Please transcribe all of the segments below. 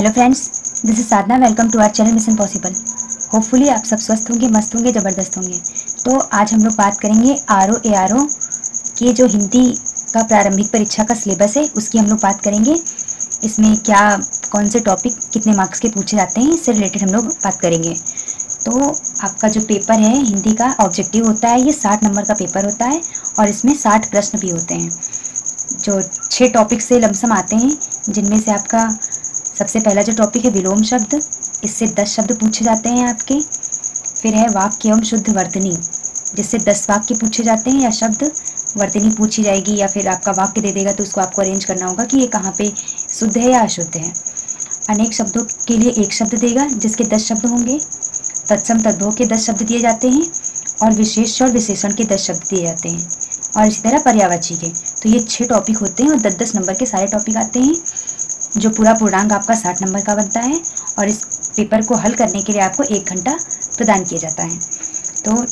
Hello friends, this is Sadhana. Welcome to our channel mission possible. Hopefully आप सब स्वस्थ होंगे, मस्त होंगे, ज़बरदस्त होंगे। तो आज हम लोग बात करेंगे आरओ एआरओ के जो हिंदी का प्रारंभिक परीक्षा का सिलेबस है उसकी हम लोग बात करेंगे। इसमें क्या कौन से टॉपिक कितने मार्क्स के पूछे जाते हैं इससे रिलेटेड हम लोग बात करेंगे। तो आपका जो पेपर है हिंदी का ऑब्जेक्टिव होता है, ये 60 नंबर का पेपर होता है और इसमें 60 प्रश्न भी होते हैं। जो 6 टॉपिक से लमसम आते हैं, जिनमें से आपका सबसे पहला जो टॉपिक है विलोम शब्द, इससे 10 शब्द पूछे जाते हैं आपके। फिर है वाक्य एवं शुद्ध वर्तनी, जिससे 10 वाक्य पूछे जाते हैं या शब्द वर्तनी पूछी जाएगी, या फिर आपका वाक्य दे देगा तो उसको आपको अरेंज करना होगा कि ये कहाँ पे शुद्ध है या अशुद्ध है। अनेक शब्दों के लिए एक शब्द देगा जिसके 10 शब्द होंगे। तत्सम तद्भव के 10 शब्द दिए जाते हैं और विशेष और विशेषण के 10 शब्द दिए जाते हैं, और इसी तरह पर्यायवाची के। तो ये 6 टॉपिक होते हैं और 10-10 नंबर के सारे टॉपिक आते हैं, जो पूरा पूर्णांक आपका 60 नंबर का बनता है। और इस पेपर को हल करने के लिए आपको 1 घंटा प्रदान किया जाता है। तो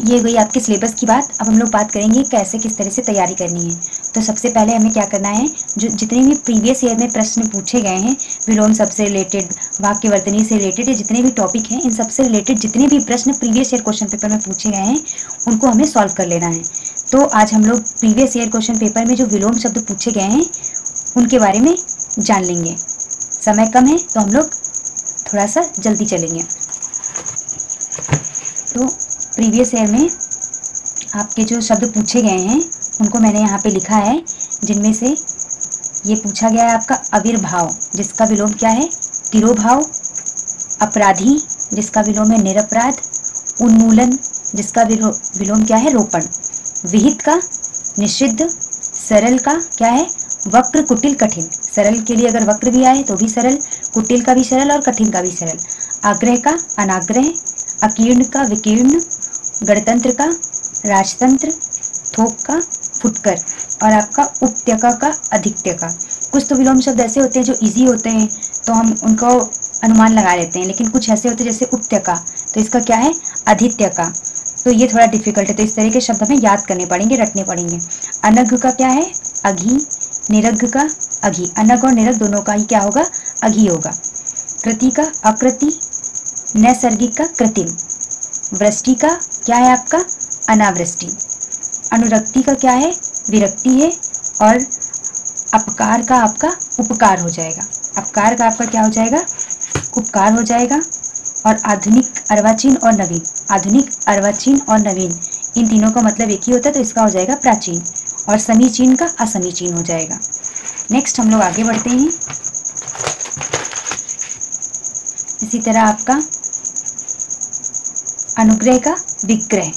ये गई आपके सिलेबस की बात। अब हम लोग बात करेंगे कैसे किस तरह से तैयारी करनी है। तो सबसे पहले हमें क्या करना है, जो जितने भी प्रीवियस ईयर में प्रश्न पूछे गए हैं विलोम शब्द से रिलेटेड, वाक्य वर्तनी से रिलेटेड, जितने भी टॉपिक हैं इन सबसे रिलेटेड जितने भी प्रश्न प्रीवियस ईयर क्वेश्चन पेपर में पूछे गए हैं उनको हमें सॉल्व कर लेना है। तो आज हम लोग प्रीवियस ईयर क्वेश्चन पेपर में जो विलोम शब्द पूछे गए हैं उनके बारे में जान लेंगे। समय कम है तो हम लोग थोड़ा सा जल्दी चलेंगे। तो प्रीवियस ईयर में आपके जो शब्द पूछे गए हैं उनको मैंने यहाँ पे लिखा है, जिनमें से ये पूछा गया है आपका अविर्भाव, जिसका विलोम क्या है तिरोभाव। अपराधी, जिसका विलोम है निरपराध। उन्मूलन, जिसका विलोम क्या है रोपण। विहित का निषिद्ध। सरल का क्या है वक्र, कुटिल, कठिन। सरल के लिए अगर वक्र भी आए तो भी सरल, कुटिल का भी सरल और कठिन का भी सरल। आग्रह का अनाग्रह। अकीर्ण का विकीर्ण। गणतंत्र का राजतंत्र। थोक का फुटकर। और आपका उपत्यका का अधिकत्यका। कुछ तो विलोम शब्द ऐसे होते हैं जो इजी होते हैं तो हम उनको अनुमान लगा लेते हैं, लेकिन कुछ ऐसे होते हैं जैसे उपत्यका, तो इसका क्या है अधित्यका, तो ये थोड़ा डिफिकल्ट है। तो इस तरह के शब्द हमें याद करने पड़ेंगे, रटने पड़ेंगे। अनघ का क्या है अघी। निरघ का अघी। अनघ और निरघ दोनों का ही क्या होगा अघी होगा। कृति का अकृति। नैसर्गिक का कृत्रिम। वृष्टि का क्या है आपका अनावृष्टि। अनुरक्ति का क्या है विरक्ति है। और अपकार का आपका उपकार हो जाएगा। अपकार का आपका क्या हो जाएगा उपकार हो जाएगा। और आधुनिक, अर्वाचीन और नवीन। आधुनिक, अर्वाचीन और नवीन, इन तीनों का मतलब एक ही होता है तो इसका हो जाएगा प्राचीन। और समीचीन का असमीचीन हो जाएगा। नेक्स्ट हम लोग आगे बढ़ते हैं। इसी तरह आपका अनुग्रह का विग्रह।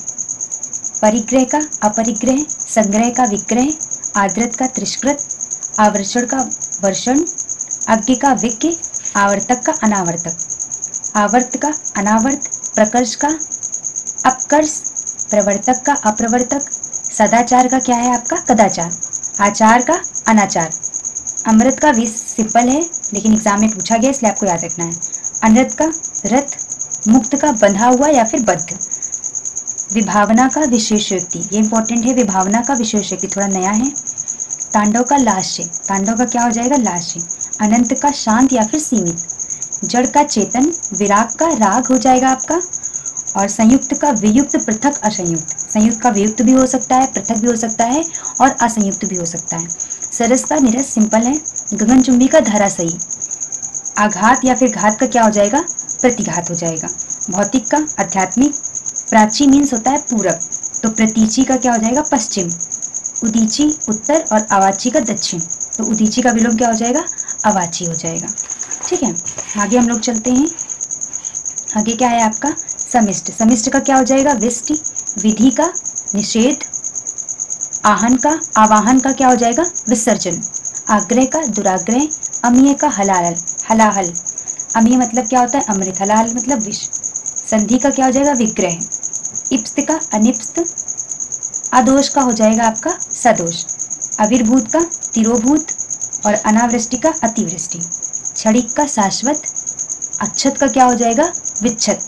परिग्रह का अपरिग्रह। संग्रह का विग्रह। आदृत का तिरस्कृत। आवर्षण का वर्षण। अज्ञ का विज्ञ। आवर्तक का अनावर्तक। आवर्त का अनावर्त। प्रकर्ष का अपकर्ष। प्रवर्तक का अप्रवर्तक। सदाचार का क्या है आपका कदाचार। आचार का अनाचार। अमृत का विष सिंपल है लेकिन एग्जाम में पूछा गया इसलिए आपको याद रखना है। अनृत का रथ। मुक्त का बंधा हुआ या फिर बद्ध। विभावना का विशेषोक्ति, ये इंपॉर्टेंट है, विभावना का विशेषोक्ति थोड़ा नया है। तांडव का लास्य। तांडव का क्या हो जाएगा लास्य। अनंत का शांत या फिर सीमित। जड़ का चेतन। विराग का राग हो जाएगा आपका। और संयुक्त का वियुक्त, पृथक, असंयुक्त। संयुक्त का वियुक्त भी हो सकता है, पृथक भी हो सकता है और असंयुक्त भी हो सकता है। सरस का निरस सिंपल है। गगनचुंबी का धराशायी। आघात या फिर घात का क्या हो जाएगा प्रतिघात हो जाएगा। भौतिक का आध्यात्मिक। प्राची मीन्स होता है पूरब, तो प्रतीची का क्या हो जाएगा पश्चिम। उदीची उत्तर और अवाची का दक्षिण, तो उदीची का विलोम क्या हो जाएगा अवाची हो जाएगा। ठीक है, आगे हम लोग चलते हैं। आगे क्या है आपका समिष्ट। समिष्ट का क्या हो जाएगा विष्टि। विधि का निषेध। आहन का आवाहन का क्या हो जाएगा विसर्जन। आग्रह का दुराग्रह। अमीय का हलाहल हलाहल। अमीय मतलब क्या होता है अमृत। हलाहल मतलब विष। संधि का क्या हो जाएगा विग्रह। इप्स्त का अनिप्स्त। अदोष का हो जाएगा आपका सदोष। अविर्भूत का तिरोभूत। और अनावृष्टि का अतिवृष्टि। क्षणिक का शाश्वत। अच्छत का क्या हो जाएगा विच्छत।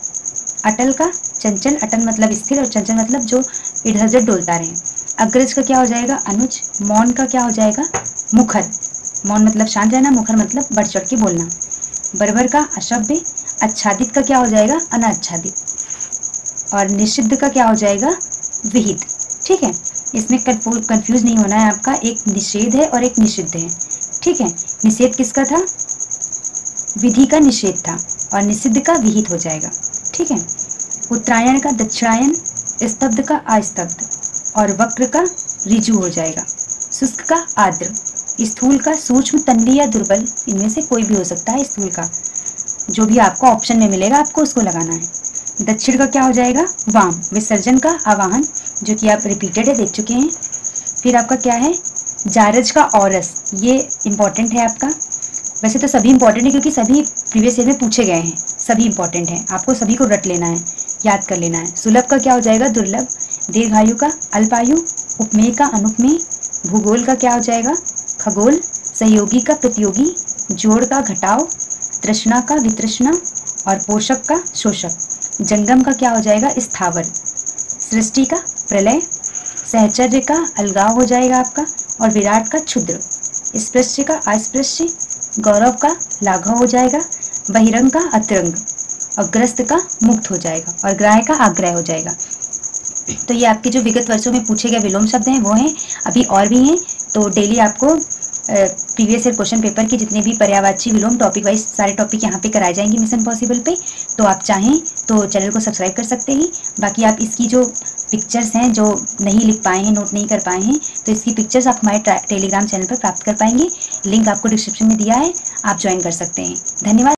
अटल का चंचल। अटल मतलब स्थिर और चंचल मतलब जो इधर उधर डोलता रहे। अग्रज का क्या हो जाएगा अनुज। मौन का क्या हो जाएगा मुखर। मौन मतलब शांत रहना, मुखर मतलब बढ़ चढ़ के बोलना। बर्बर का अशब्द, आच्छादित का क्या हो जाएगा अनाच्छादित, और निषिद्ध का क्या हो जाएगा विहित। ठीक है, इसमें कंफ्यूज नहीं होना है आपका, एक निषेध है और एक निषिद्ध है। ठीक है, निषेध किसका था, विधि का निषेध था, और निषिद्ध का विहित हो जाएगा। ठीक है, उत्तरायण का दक्षिणायन, स्तब्ध का अस्तब्ध, और वक्र का ऋजु हो जाएगा, शुष्क का आर्द्र, स्थूल का सूक्ष्म, तन्वी या दुर्बल, इनमें से कोई भी हो सकता है। स्थूल का जो भी आपको ऑप्शन में मिलेगा आपको उसको लगाना है। दक्षिण का क्या हो जाएगा वाम, विसर्जन का आवाहन, जो कि आप रिपीटेड है देख चुके हैं। फिर आपका क्या है जारज का औरस, ये इंपॉर्टेंट है आपका, वैसे तो सभी इंपॉर्टेंट है क्योंकि सभी प्रीवियस ईयर में पूछे गए हैं, सभी इंपॉर्टेंट हैं, आपको सभी को रट लेना है, याद कर लेना है। सुलभ का क्या हो जाएगा दुर्लभ, दीर्घायु का अल्पायु, उपमेय का अनुपमेय, भूगोल का क्या हो जाएगा खगोल, सहयोगी का प्रतियोगी, जोड़ का घटाव, तृष्णा का वितृष्णा, और पोषक का शोषक। जंगम का क्या हो जाएगा स्थावर, सृष्टि का प्रलय, सहचर्य का अलगाव हो जाएगा आपका, और विराट का क्षुद्र, स्पृश्य का अस्पृश्य, गौरव का लाघव हो जाएगा, बहिरंग का अतिरंग, और ग्रस्त का मुक्त हो जाएगा, और ग्राह्य का आग्रह हो जाएगा। तो ये आपके जो विगत वर्षों में पूछे गए विलोम शब्द हैं वो हैं, अभी और भी हैं। तो डेली आपको प्रीवियस ईयर क्वेश्चन पेपर के जितने भी पर्यायवाची विलोम टॉपिक वाइज सारे टॉपिक यहाँ पे कराए जाएंगे मिशन पॉसिबल पे। तो आप चाहें तो चैनल को सब्सक्राइब कर सकते हैं। बाकी आप इसकी जो पिक्चर्स हैं जो नहीं लिख पाए हैं, नोट नहीं कर पाए हैं, तो इसकी पिक्चर्स आप हमारे टेलीग्राम चैनल पर प्राप्त कर पाएंगे। लिंक आपको डिस्क्रिप्शन में दिया है, आप ज्वाइन कर सकते हैं। धन्यवाद।